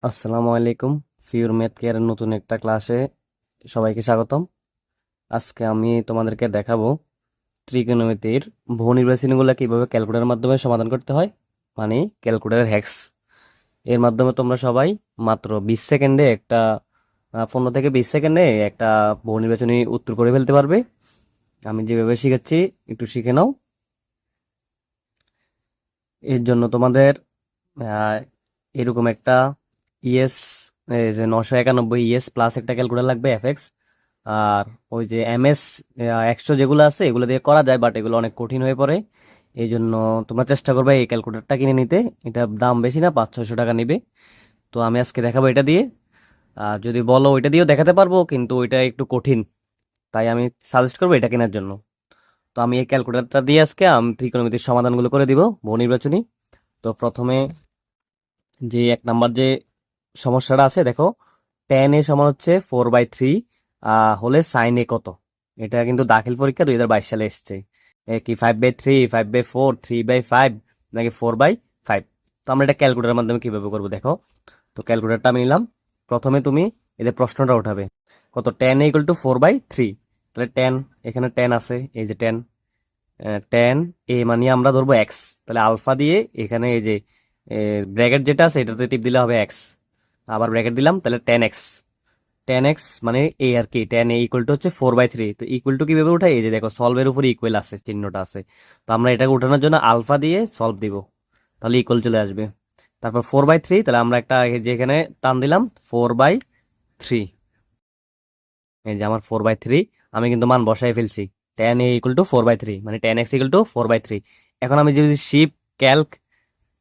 আসসালামু আলাইকুম। Pure math কেয়ারের নতুন একটা ক্লাসে সবাইকে স্বাগতম। আজকে আমি তোমাদেরকে দেখাবো ত্রিকোণমিতির বহু নির্বাচনীগুলো কিভাবে ক্যালকুলেটরের মাধ্যমে সমাধান করতে হয়, মানে ক্যালকুলেটর হ্যাক্স। এর মাধ্যমে তোমরা সবাই মাত্র 20 সেকেন্ডে 15 থেকে 20 সেকেন্ডে একটা বহু নির্বাচনী উত্তর করে ফেলতে পারবে। আমি যেভাবে শিখাচ্ছি একটু শিখে নাও। এর জন্য তোমাদের আহ, এরকম একটা ইএস, যে 991 ইএস প্লাস একটা ক্যালকুলেটর লাগবে এফএক্স। আর ওই যে এমএস 100 যেগুলো আছে এগুলো দিয়ে করা যায়, বাট এগুলো অনেক কঠিন হয়ে পড়ে। এই জন্য তোমরা চেষ্টা করবে এই ক্যালকুলেটরটা কিনে নিতে। এটার দাম বেশি না, 500-600 টাকা নিবে। তো আমি আজকে দেখাবো এটা দিয়ে। আর যদি বলো ওইটা দিয়েও দেখাতে পারবো, কিন্তু ওইটা একটু কঠিন, তাই আমি সাজেস্ট করবো এটা কেনার জন্য। তো আমি এই ক্যালকুলেটরটা দিয়ে আজকে আমি ত্রিকোণমিতির সমাধানগুলো করে দিব বহু নির্বাচনী। তো প্রথমে যে 1 নাম্বার যে সমস্যাটা আছে, দেখো tan a সমান হচ্ছে 4/3 হলে sin a কত। এটা কিন্তু দাখিল পরীক্ষা 2022 সালে এসছে। কি 5/3, 5/4, 3/5 নাকি 4/5? তো আমরা এটা ক্যালকুলেটরের মাধ্যমে কিভাবে করবো দেখো। তো ক্যালকুলেটরটা আমি নিলাম। প্রথমে তুমি এদের প্রশ্নটা উঠাবে, কত tan a = 4/3। তাহলে tan, এখানে tan আছে, এই যে tan a মানে আমরা ধরবো এক্স। তাহলে আলফা দিয়ে এখানে এই যে ব্র্যাকেট যেটা আছে এটাতে টিপ দিলে হবে এক্স, আবার ব্র্যাকেট দিলাম, তাহলে tan x মানে a আর কি। tan a হচ্ছে 4/3। তো ইকুয়াল টু কিভাবে উঠাই, এই যে দেখো সলভের উপরে ইকুয়াল আছে, চিহ্নটা আছে। তো আমরা এটাকে উঠানোর জন্য আলফা দিয়ে সলভ দিব, তাহলে ইকুয়াল চলে আসবে। তারপর 4/3, তাহলে আমরা একটা এই যে এখানে টান দিলাম 4/3। এই যে আমার 4/3, আমি কিন্তু মান বসাই ফেলছি। tan a = 4/3 মানে tan x = 4/3। এখন আমি যদি শিপ ক্যালক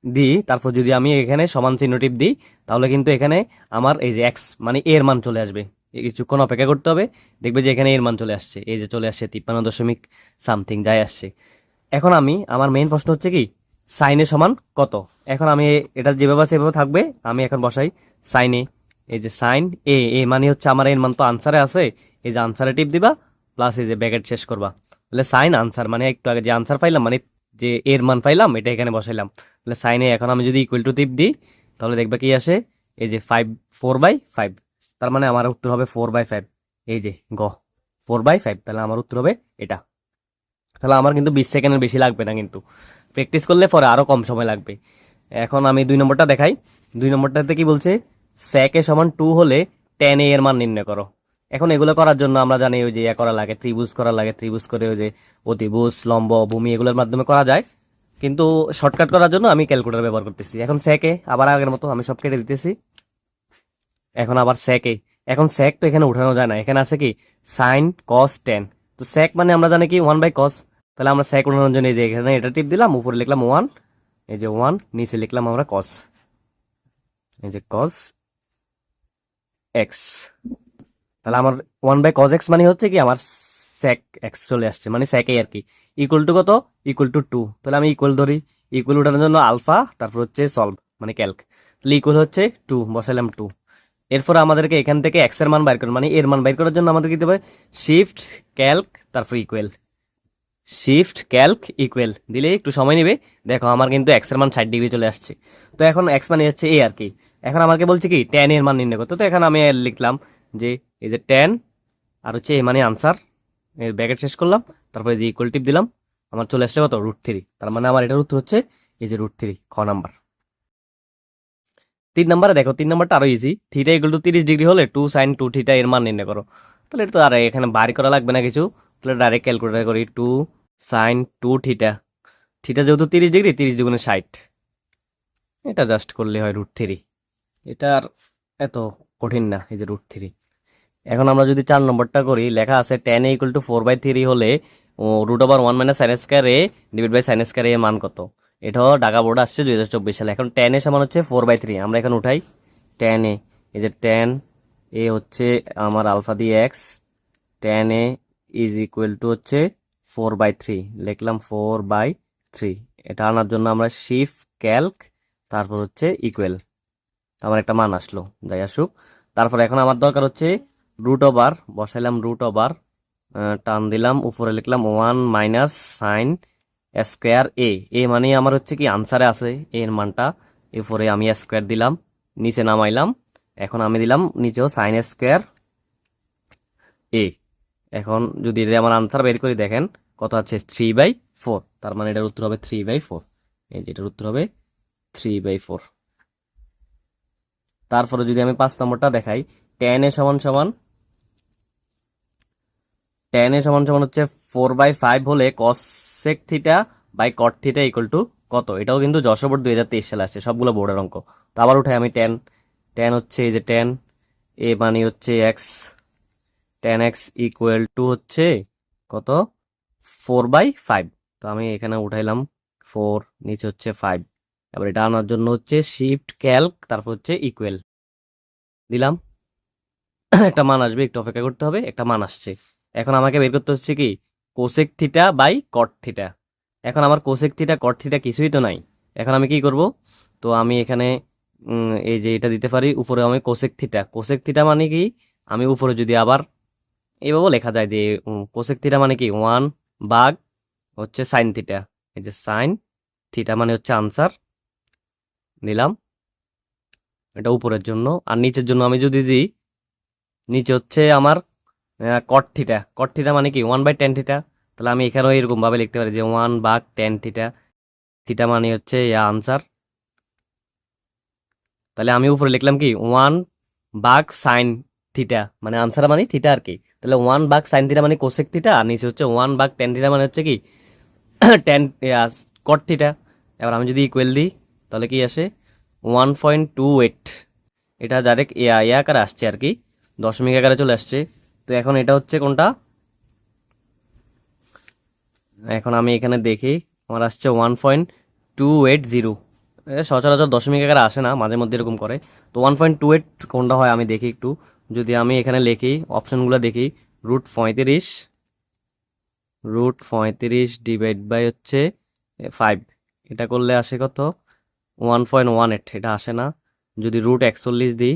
দিই, তারপর যদি আমি এখানে সমান চিহ্ন টিপ দিই, তাহলে কিন্তু এখানে আমার এই যে এক্স মানে এর মান চলে আসবে। কিছুক্ষণ অপেক্ষা করতে হবে, দেখবে যে এখানে এর মান চলে আসছে, এই যে চলে আসছে 53.something যাই আসছে। এখন আমি আমার মেইন প্রশ্ন হচ্ছে কি, সাইনে সমান কত। এখন আমি এটা যেভাবে আছে সেভাবে থাকবে। আমি এখন বসাই সাইনে, এই যে সাইন এ, এ মানে হচ্ছে আমার এর মান তো আনসারে আছে, এই যে আনসারে টিপ দিবা, প্লাস এই যে ব্র্যাকেট শেষ করবা। তাহলে সাইন আনসার মানে একটু আগে যে আনসার পাইলাম, মানে যে এর মান পাইলাম, এটা এখানে বসাইলাম। তাহলে সাইনে এখন আমি যদি ইকুয়াল টু টিপ দিই, তাহলে দেখবে কি আসে, এই যে 4/5। তার মানে আমার উত্তর হবে 4/5। এই যে গ 4/5, তাহলে আমার উত্তর হবে এটা। তাহলে আমার কিন্তু 20 সেকেন্ডের বেশি লাগবে না, কিন্তু প্র্যাকটিস করলে পরে আরো কম সময় লাগবে। এখন আমি 2 নম্বরটা দেখাই। 2 নম্বরটাতে কি বলছে, sec a সমান 2 হলে tan a এর মান নির্ণয় করো। এখন এগুলো করার জন্য আমরা জানি ওই যে করা লাগে, ত্রিভুজ করা লাগে। ত্রিভুজ করে ওই যে অতিভুজ, লম্ব, ভূমি এগুলোর মাধ্যমে করা যায়, কিন্তু শর্টকাট করার জন্য আমি ক্যালকুলেটর ব্যবহার করতেছি। এখন sec a আবার আগের মতো আমি সব কেটে দিতেছি। এখন আবার sec a, এখন sec তো এখানে উঠানো যায় না, এখানে আছে কি sin cos tan। তো sec মানে আমরা জানি কি 1/cos। তাহলে আমরা sec উঠানোর জন্য এই যে এখানে এটা টিপ দিলাম, উপরে লিখলাম 1, এই যে 1, নিচে লিখলাম আমরা cos, এই যে cos x। তাহলে আমার 1/cos x মানে হচ্ছে কি আমার sec x চলে আসছে, মানে sec a আর কি। ইকুয়াল টু কত, ইকুয়াল টু 2। তাহলে আমি ইকুয়াল ধরি, ইকুয়াল উঠানোর জন্য আলফা, তারপর হচ্ছে সলভ মানে ক্যালক। তাহলে ইকুয়াল হচ্ছে 2, বসাইলাম 2। এরপর আমাদেরকে এখান থেকে এক্স এর মান বাইর করার, মানে এর মান বাইর করার জন্য আমাদের কি দিতে হবে, শিফট ক্যালক তারপর ইকুয়াল। শিফট ক্যালক ইকুয়াল দিলে একটু সময় নেবে। দেখো আমার কিন্তু এক্স এর মান 60 ডিগ্রি চলে আসছে। তো এখন এক্স মানে হচ্ছে এ আর কি। এখন আমাকে বলছে কি ট্যান এর মান নির্ণয় করতে। তো এখন আমি লিখলাম যে এই যে ট্যান আর হচ্ছে এ মানে আনসার, এর ব্র্যাকেট শেষ করলাম, তারপরে যে ইকুয়াল টিপ দিলাম, আমার চলে আসলে কত √3। তার মানে আমার এটার উত্তর হচ্ছে এই যে √3, খ নাম্বার। 3 নম্বরে দেখো, 3 নম্বরটা আরো easy. Theta equal two 30 degree হলে 2 sin 2 থিটা এর মান নির্ণয় করো। তাহলে এটা তো আর এখানে বাড়ি করা লাগবে না কিছু, তাহলে ডাইরেক্ট ক্যালকুলেটর করি। 2 sin 2 থিটা, থিটা যেহেতু 30 ডিগ্রি, 30 × 60, এটা জাস্ট করলে হয় √3। এটা আর এত কঠিন না, এই যে √3। এখন আমরা যদি 4 নম্বরটা করি, লেখা আছে tan a = 4/3 হলে √1 - sin square a / sin square a এর মান কত। এটাও ঢাকা বোর্ড আসছে 2024 সালে। এখন tan a সমান হচ্ছে 4/3, আমরা এখন উঠাই tan a। এই যে tan a হচ্ছে আমার আলফা দিয়ে x, tan a হচ্ছে 4/3, লিখলাম 4/3। এটা আনার জন্য আমরা শিফট ক্যালক তারপর হচ্ছে ইকুয়াল, আমার একটা মান আসলো, যাই আসুক। তারপর এখন আমার দরকার হচ্ছে √, বসাইলাম √, টান দিলাম, উপরে লিখলাম 1 - sin স্কয়ার a। এ মানে আমার হচ্ছে কি আনসারে আছে এর মানটা, এরপরে আমি স্কয়ার দিলাম, নিচে নামাইলাম। এখন আমি দিলাম নিচেও সাইন স্কোয়ার এ। এখন যদি এটা আমার আনসার বের করি, দেখেন কত আছে 3/4। তার মানে এটার উত্তর হবে 3/4। এই যে এটার উত্তর হবে 3/4। তারপরে যদি আমি 5 নম্বরটা দেখাই, tan এ সমান সমান হচ্ছে 4/5 হলে cosec theta by cot theta equal to কত। এটাও কিন্তু যশোর বোর্ড 2023 সালে আসছে, সবগুলো বোর্ডের অঙ্ক। তো আবার উঠাই আমি tan হচ্ছে এই যে tan এ মানে হচ্ছে x, tan x equal to হচ্ছে কত 4/5। তো আমি এখানে উঠাইলাম 4, নিচে হচ্ছে 5। এবার এটা আনার জন্য হচ্ছে শিফট ক্যালক, তারপর হচ্ছে ইকুয়াল দিলাম। একটা মান আসবে, একটু অপেক্ষা করতে হবে, একটা মান আসছে। এখন আমাকে বের করতে হচ্ছে কি cosec theta by cot theta. এখন আমার কোসেক থিটা কট থিটা কিছুই তো নাই। এখন আমি কি করব, তো আমি এখানে এই যে এটা দিতে পারি, উপরে আমি কোসেক থিটা মানে কি, আমি উপরে যদি আবার এইভাবে লেখা যায় যে কোসেক থিটা মানে কি 1 ভাগ হচ্ছে সাইন থিটা। এই যে সাইন থিটা মানে হচ্ছে আনসার নিলাম, এটা উপরের জন্য। আর নিচের জন্য আমি যদি দিই, নিচে হচ্ছে আমার কট থিটা মানে কি 1/tan থিটা। তাহলে আমি এখানেও এরকম ভাবে লিখতে পারি যে 1/tan থিটা, থিটা মানে হচ্ছে আনসার। তাহলে আমি উপরে লিখলাম কি 1/sin থিটা, মানে আনসার মানে থিটা আর কি। তাহলে 1/sin থিটা মানে কোসেক থিটা, আর নিচে হচ্ছে 1/tan থিটা মানে হচ্ছে কি ট্যান কট থিটা। এবার আমি যদি ইকুয়াল দিই, তাহলে কি আসে 1.28। এটা ডাইরেক্ট আকারে আসছে আর কি, দশমিক আকারে চলে আসছে। তো এখন এটা হচ্ছে কোনটা, এখন আমি এখানে দেখি আমার আসছে 1.280। সচরাচর দশমিক আকারে আসে না, মাঝে মধ্যে এরকম করে। তো 1.28 কোনটা হয় আমি দেখি একটু। যদি আমি এখানে লিখি অপশনগুলো দেখি, √35, ডিভাইড বাই হচ্ছে 5, এটা করলে আসে কত 1.18। এটা আসে না। যদি √41 দিই,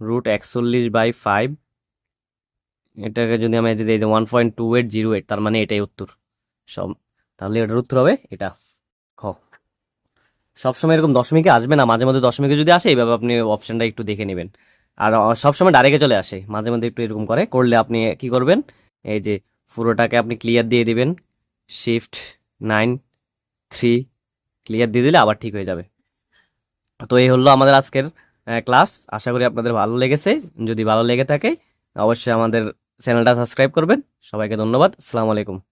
√41/5, এটাকে যদি আমি যদি এই যে 1.2808, তার মানে এটাই উত্তর সব। তাহলে এটার উত্তর হবে এটা খ। সবসময় এরকম দশমিকে আসবে না, মাঝে মধ্যে দশমিকে যদি আসে এইভাবে আপনি অপশনটা একটু দেখে নেবেন। আর সবসময় ডাইরেক্টে চলে আসে, মাঝে মধ্যে একটু এরকম করলে আপনি কি করবেন, এই যে পুরোটাকে আপনি ক্লিয়ার দিয়ে দিবেন, Shift 9 3 ক্লিয়ার দিয়ে দিলে আবার ঠিক হয়ে যাবে। তো এই হলো আমাদের আজকের ক্লাস। আশা করি আপনাদের ভালো লেগেছে। যদি ভালো লেগে থাকে অবশ্যই আমাদের চ্যানেলটা সাবস্ক্রাইব করবেন। সবাইকে ধন্যবাদ। আসসালামু আলাইকুম।